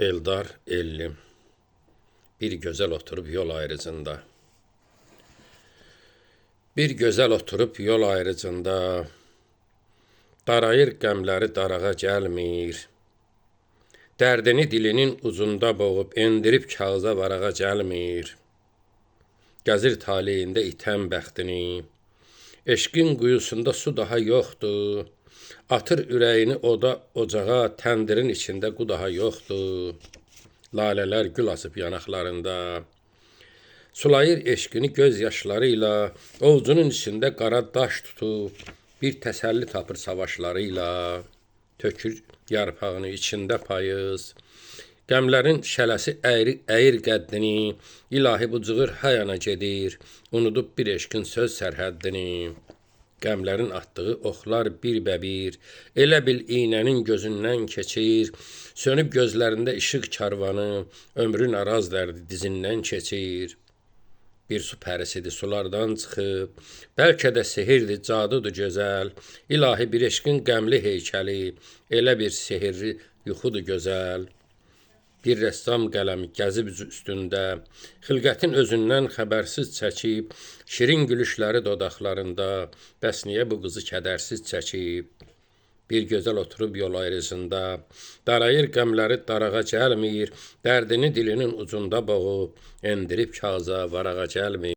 Eldar Ellim. Bir güzel oturup yol ayrıcında. Bir güzel oturup yol ayrıcında. Darayır qəmləri darağa gəlmir. Dərdini dilinin ucunda boğub endirib kağıza varağa gəlmir. Gəzir taleyində itən bəxtini. Eşqin quyusunda su daha yoxdur. Atır ürəyini ocağa, təndirin içində qu daha yoxdur. Lalələr gül asıb yanaqlarında. Sulayır eşqini göz yaşlarıyla, ovucunun içində qara daş tutub, bir təsəlli tapır savaşlarıyla. Tökür yarpağını içində payız. Qəmlərin şələsi əyir qəddini, ilahi bu cığır hayana gedir, unudub bir eşqin söz sərhəddini. Qəmlərin atdığı oxlar bir-bəbir, elə bil iynənin gözündən keçir, sönüb gözlərində işıq karvanı, ömrün araz dərdi dizindən keçir. Bir su pərisidir sulardan çıxıb, bəlkə də sehirdir, cadıdır gözəl, ilahi bir eşqin qəmli heykəli, elə bir sehirli yuxudur gözəl. Bir rəssam qələmi gəzib üstündə, xilqətin özündən xəbərsiz çəkib, şirin gülüşləri dodaqlarında, bəs niyə bu qızı kədərsiz çəkib? Bir gözəl oturub yol ayrıcında, darayır qəmləri darağa gəlmir, dərdini dilinin ucunda boğub, endirib kağıza varağa gəlmir.